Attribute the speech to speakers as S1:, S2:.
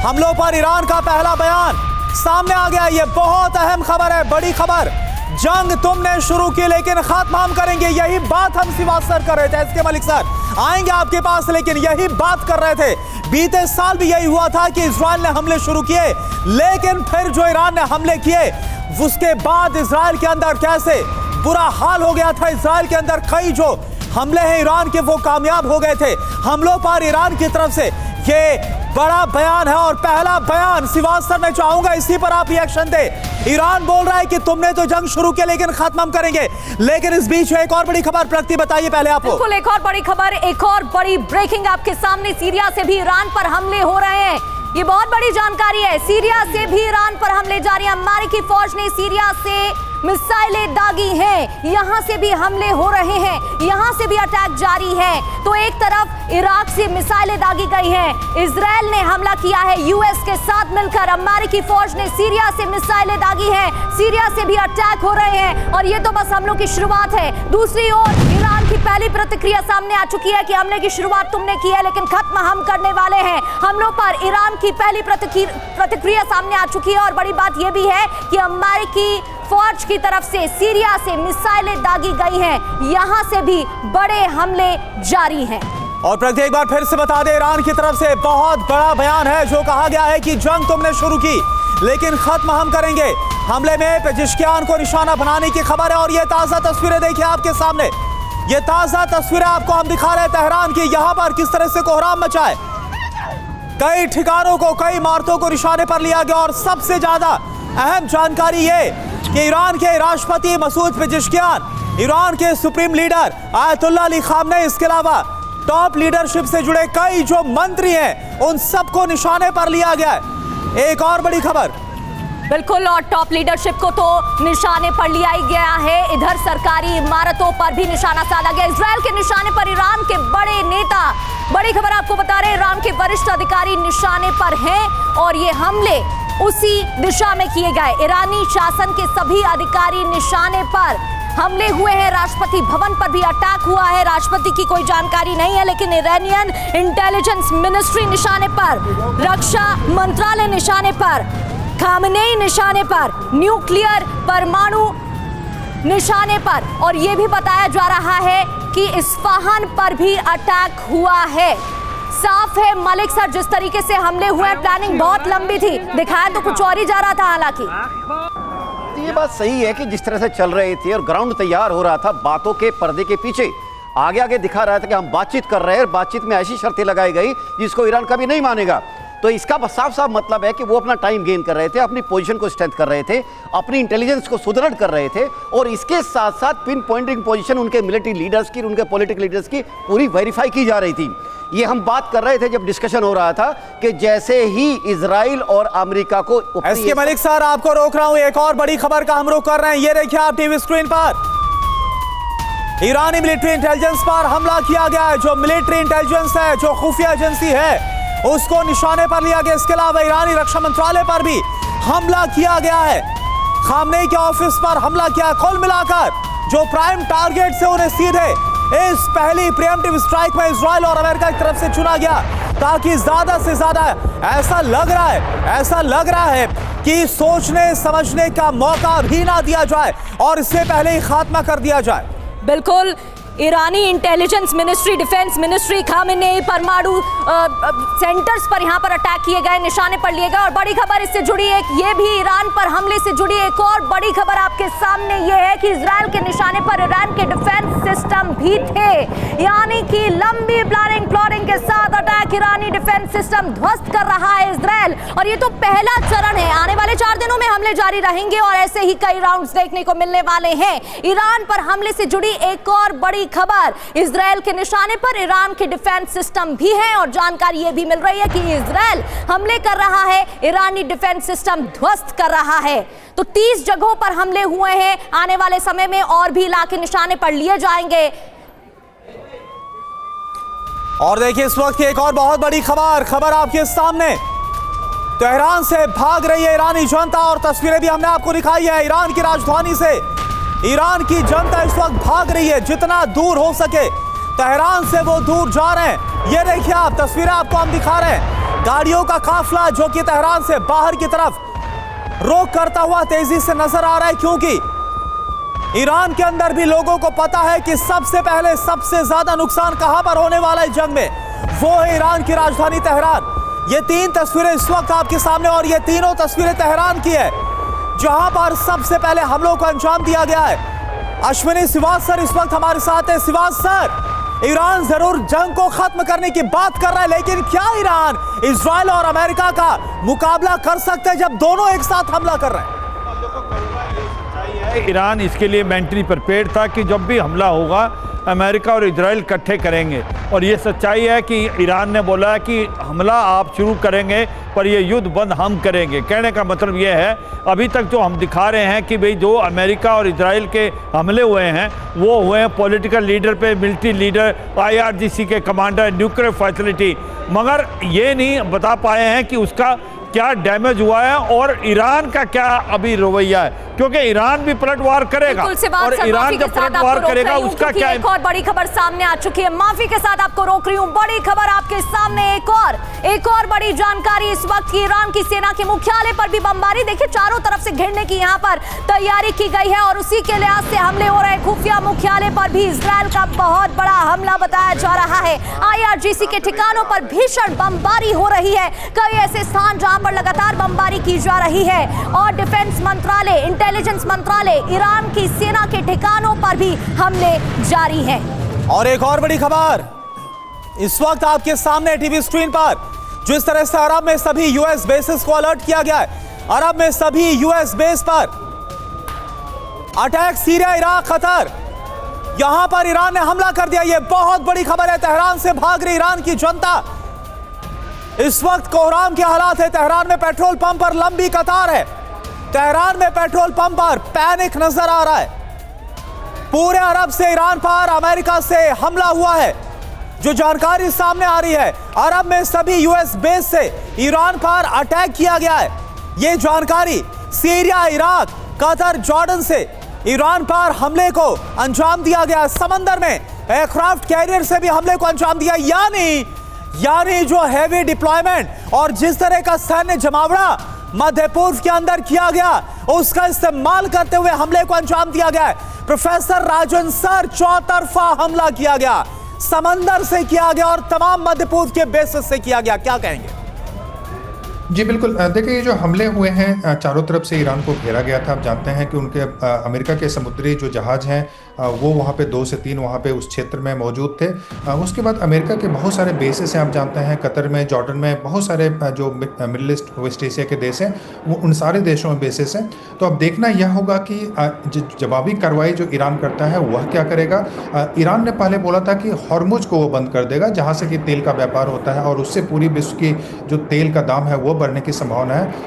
S1: हमलों पर ईरान का पहला बयान सामने आ गया। ये बहुत अहम खबर है, बड़ी खबर। जंग तुमने शुरू की लेकिन खत्म हम करेंगे, यही बात हम श्रीवास्तव कर रहे थे। एसके मलिक सर आएंगे आपके पास, लेकिन यही बात कर रहे थे। बीते साल भी यही हुआ था कि इजराइल ने हमले शुरू किए, लेकिन फिर जो ईरान ने हमले किए उसके बाद इजराइल के अंदर कैसे बुरा हाल हो गया था। इजराइल के अंदर कई जो हमले हैं ईरान के वो कामयाब हो गए थे। हमलों पर ईरान की तरफ से ये बड़ा बयान है और पहला बयान श्रीवास्तव मैं चाहूंगा इसी पर आप रिएक्शन दे। ईरान बोल रहा है कि तुमने तो जंग शुरू किया लेकिन खत्म हम करेंगे, लेकिन इस बीच एक और बड़ी खबर प्रगति बताइए पहले आपको।
S2: बिल्कुल, एक और बड़ी खबर, एक और बड़ी ब्रेकिंग आपके सामने। सीरिया से भी ईरान पर हमले हो रहे हैं, ये बहुत बड़ी जानकारी है। सीरिया से भी ईरान पर हमले जारी हैं। अमेरिकी फौज ने सीरिया से मिसाइलें दागी हैं, यहां से भी हमले हो रहे हैं, यहां से भी अटैक जारी है। तो एक तरफ इराक से मिसाइलें दागी गई हैं, इजराइल ने हमला किया है यूएस के साथ मिलकर। अमेरिकी फौज ने सीरिया से मिसाइलें दागी हैं, सीरिया से भी अटैक हो रहे हैं और ये तो बस हमलों की शुरुआत है। दूसरी ओर ईरान की पहली प्रतिक्रिया सामने आ चुकी है कि हमले की शुरुआत तुमने की है लेकिन खत्म हम करने वाले हैं। हमलों पर ईरान की पहली प्रतिक्रिया सामने आ चुकी है और बड़ी बात यह भी है कि अमेरिकी फौज की तरफ से सीरिया से मिसाइलें दागी गई हैं, यहां से भी बड़े हमले जारी हैं।
S1: और प्रगति एक बार फिर से बता दें, ईरान की तरफ से बहुत बड़ा बयान है जो कहा गया है कि जंग तुमने शुरू की लेकिन खत्म हम करेंगे। हमले में पेजिशकियान को निशाना बनाने की खबर है और ये ताजा तस्वीरें देखिए आपके सामने। ये ताजा तस्वीरें आपको हम दिखा रहे हैं तेहरान की, यहां पर किस तरह से कोहराम मचा है। कई ठिकानों को, कई इमारतों को निशाने पर लिया गया और सबसे ज्यादा अहम जानकारी ये कि ईरान के राष्ट्रपति मसूद पेजिशकियान, ईरान के supreme leader Ayatollah Ali Khamenei, इसके अलावा टॉप लीडरशिप से जुड़े कई जो मंत्री हैं उन सबको निशाने पर लिया गया है। एक और बड़ी खबर,
S2: बिल्कुल, और टॉप लीडरशिप को तो निशाने पर लिया ही गया है, इधर सरकारी इमारतों पर भी निशाना साधा गया। इजराइल के निशाने पर ईरान के बड़े नेता, बड़ी खबर आपको बता रहे हैं, ईरान के वरिष्ठ अधिकारी निशाने पर हैं और ये हमले उसी दिशा में किए गए। ईरानी शासन के सभी अधिकारी निशाने पर हमले हुए हैं। राष्ट्रपति भवन पर भी अटैक हुआ है, राष्ट्रपति की कोई जानकारी नहीं है, लेकिन ईरानियन इंटेलिजेंस मिनिस्ट्री निशाने पर, रक्षा मंत्रालय निशाने पर, खामनेई निशाने पर, न्यूक्लियर परमाणु निशाने पर, और यह भी बताया जा रहा है कि इस्फहान पर भी अटैक हुआ है। साफ है मलिक सर, जिस तरीके से हमले हुए, प्लानिंग बहुत लंबी थी, दिखाया तो कुछ और ही जा रहा था। हालांकि
S3: ये बात सही है कि जिस तरह से चल रही थी और ग्राउंड तैयार हो रहा था, बातों के पर्दे के पीछे आगे आगे दिखा रहा था कि हम बातचीत कर रहे हैं और बातचीत में ऐसी शर्तें लगाई गई जिसको ईरान कभी नहीं मानेगा। तो इसका साफ साफ मतलब है कि वो अपना टाइम गेन कर रहे थे, अपनी पोजीशन को स्ट्रेंथ कर रहे थे, अपनी इंटेलिजेंस को सुदृढ़ कर रहे थे और इसके साथ साथ पिन पॉइंटिंग पोजीशन उनके मिलिट्री लीडर्स की, उनके पॉलिटिकल लीडर्स की पूरी वेरीफाई की जा रही थी। ये हम बात कर रहे थे जब डिस्कशन हो रहा था कि जैसे ही इजराइल और अमेरिका को।
S1: एसके मलिक सर आपको रोक रहा हूं, एक और बड़ी खबर का हम रुख कर रहे हैं। ये देखिए आप टीवी स्क्रीन पर, ईरानी मिलिट्री इंटेलिजेंस पर हमला किया गया है। जो मिलिट्री इंटेलिजेंस है, जो खुफिया एजेंसी है, उसको निशाने पर लिया गया। इसके अलावा ईरानी रक्षा मंत्रालय पर भी हमला किया गया है, खामनेई के ऑफिस पर हमला किया। कुल मिलाकर जो प्राइम टारगेट से उन्हें सीधे इस पहली प्रीएम्प्टिव स्ट्राइक में इजराइल और अमेरिका की तरफ से चुना गया, ताकि ज्यादा से ज्यादा ऐसा लग रहा है कि सोचने समझने का मौका भी ना दिया जाए और इससे पहले ही खात्मा कर दिया जाए।
S2: बिल्कुल, ईरानी intelligence ministry, defence ministry, Khamenei परमाणु सेंटर्स पर यहां पर अटैक किए गए, निशाने पर लिए गए। और बड़ी खबर इससे जुड़ी एक, ये भी ईरान पर हमले से जुड़ी एक और बड़ी खबर आपके सामने ये है कि इजराइल के निशाने पर ईरान के डिफेंस सिस्टम भी थे, यानी कि लंबी प्लानिंग के साथ अटैक ईरानी डिफेंस सिस्टम ध्वस्त कर रहा है इजराइल। और ये तो पहला चरण है, आने वाले 4 दिनों में हमले जारी रहेंगे और ऐसे ही कई राउंड्स देखने को मिलने वाले हैं। ईरान पर हमले से जुड़ी एक और बड़ी खबर, इजराइल के निशाने पर ईरान के डिफेंस सिस्टम भी हैं और जानकारी यह भी मिल रही है कि इजराइल हमले कर रहा है, ईरानी डिफेंस सिस्टम ध्वस्त कर रहा है। तो 30 जगहों पर हमले हुए हैं, आने वाले समय में और भी इलाके निशाने पर लिए जाएंगे।
S1: और देखिए इस वक्त की एक और बहुत बड़ी खबर आपके सामने, तेहरान से भाग रही है ईरानी जनता और तस्वीरें भी हमने आपको दिखाई है। ईरान की राजधानी से ईरान की जनता इस वक्त भाग रही है, जितना दूर हो सके तेहरान से वो दूर जा रहे हैं। ये देखिए आप, तस्वीरें आपको हम दिखा रहे हैं। गाड़ियों का काफिला जो कि तेहरान से बाहर की तरफ रोक करता हुआ तेजी से नजर आ रहा है, क्योंकि ईरान के अंदर भी लोगों को पता है कि सबसे पहले सबसे ज्यादा नुकसान कहां पर होने वाला है जंग में, वो है ईरान की राजधानी तेहरान। ये 3 तस्वीरें इस वक्त आपके सामने, और ये तीनों तस्वीरें तेहरान की है जहां पर सबसे पहले हमलों को अंजाम दिया गया है। अश्विनी श्रीवास्तव इस वक्त हमारे साथ है। श्रीवास्तव, ईरान जरूर जंग को खत्म करने की बात कर रहा है, लेकिन क्या ईरान इजराइल और अमेरिका का मुकाबला कर सकते हैं जब दोनों एक साथ हमला कर रहे हैं?
S4: ईरान इसके लिए मेंटली प्रिपेयर्ड था कि जब भी हमला होगा अमेरिका और इजराइल इकट्ठे करेंगे, और ये सच्चाई है कि ईरान ने बोला है कि हमला आप शुरू करेंगे पर ये युद्ध बंद हम करेंगे। कहने का मतलब ये है, अभी तक जो हम दिखा रहे हैं कि भाई जो अमेरिका और इजराइल के हमले हुए हैं वो हुए हैं पॉलिटिकल लीडर पे, मिलिट्री लीडर, IRGC के कमांडर, न्यूक्लियर फैसिलिटी, मगर ये नहीं बता पाए हैं कि उसका क्या डैमेज हुआ है और ईरान का क्या अभी रवैया है, क्योंकि ईरान भी पलटवार करेगा और ईरान जब पलटवार करेगा उसका क्या।
S2: एक और बड़ी खबर सामने आ चुकी है, माफी के साथ आपको रोक रही हूं, बड़ी खबर आपके सामने, एक और बड़ी जानकारी इस वक्त की ईरान की सेना के मुख्यालय पर भी बमबारी, देखिए चारों तरफ से घेरने की यहां पर तैयारी की गई है और उसी के लिहाज से हमले हो रहे। खुफिया मुख्यालय पर भी इजराइल का बहुत बड़ा हमला बताया जा रहा है। IRGC के ठिकानों पर भीषण बमबारी हो रही है, कई ऐसे स्थान जहां पर लगातार बमबारी की जा रही है, और डिफेंस मंत्रालय, इंटेलिजेंस मंत्रालय, ईरान की सेना के ठिकानों पर भी हमले जारी हैं।
S1: और एक और बड़ी खबर इस वक्त आपके सामने टीवी स्क्रीन पर, जिस तरह से अरब में सभी यूएस बेसेस को अलर्ट किया गया है, अरब में सभी यूएस बेस पर अटैक, सीरिया, इराक, कतर, यहां पर ईरान ने हमला कर दिया। यह बहुत बड़ी खबर है। तेहरान से भाग रही ईरान की जनता, इस वक्त कोहराम के हालात है। तेहरान में पेट्रोल पंप पर लंबी कतार है, तेहरान में पेट्रोल पंप पर पैनिक नजर आ रहा है। पूरे अरब से ईरान पर अमेरिका से हमला हुआ है, जो जानकारी सामने आ रही है, अरब में सभी यूएस बेस से ईरान पर अटैक किया गया है। यह जानकारी सीरिया, इराक, कतर, जॉर्डन से ईरान पर हमले को अंजाम दिया गया। समंदर में एयरक्राफ्ट कैरियर से भी हमले को अंजाम दिया, यानी जो हैवी डिप्लॉयमेंट और जिस तरह का सैन्य जमावड़ा मध्य पूर्व के अंदर किया गया, उसका इस्तेमाल करते हुए हमले को अंजाम दिया गया है। प्रोफेसर राजन सर, चौतरफा हमला किया गया, समंदर से किया गया और तमाम मध्य पूर्व के बेसिस से किया गया। क्या कहेंगे?
S5: जी बिल्कुल, देखिए ये जो हमले हुए हैं चारों तरफ से ईरान को घेरा गया था। आप जानते हैं कि उनके अमेरिका के समुद्री जो जहाज हैं वो वहाँ पे 2 से 3 वहाँ पे उस क्षेत्र में मौजूद थे। उसके बाद अमेरिका के बहुत सारे बेसेस हैं, आप जानते हैं कतर में, जॉर्डन में, बहुत सारे जो मिडल ईस्ट, वेस्ट एशिया के देश हैं, वो उन सारे देशों में बेसेस हैं। तो अब देखना यह होगा कि जवाबी कार्रवाई जो ईरान करता है वह क्या करेगा। ईरान ने पहले बोला था कि हॉर्मुज को वो बंद कर देगा, जहाँ से कि तेल का व्यापार होता है, और उससे पूरी विश्व की जो तेल का दाम है वो बढ़ने की संभावना है।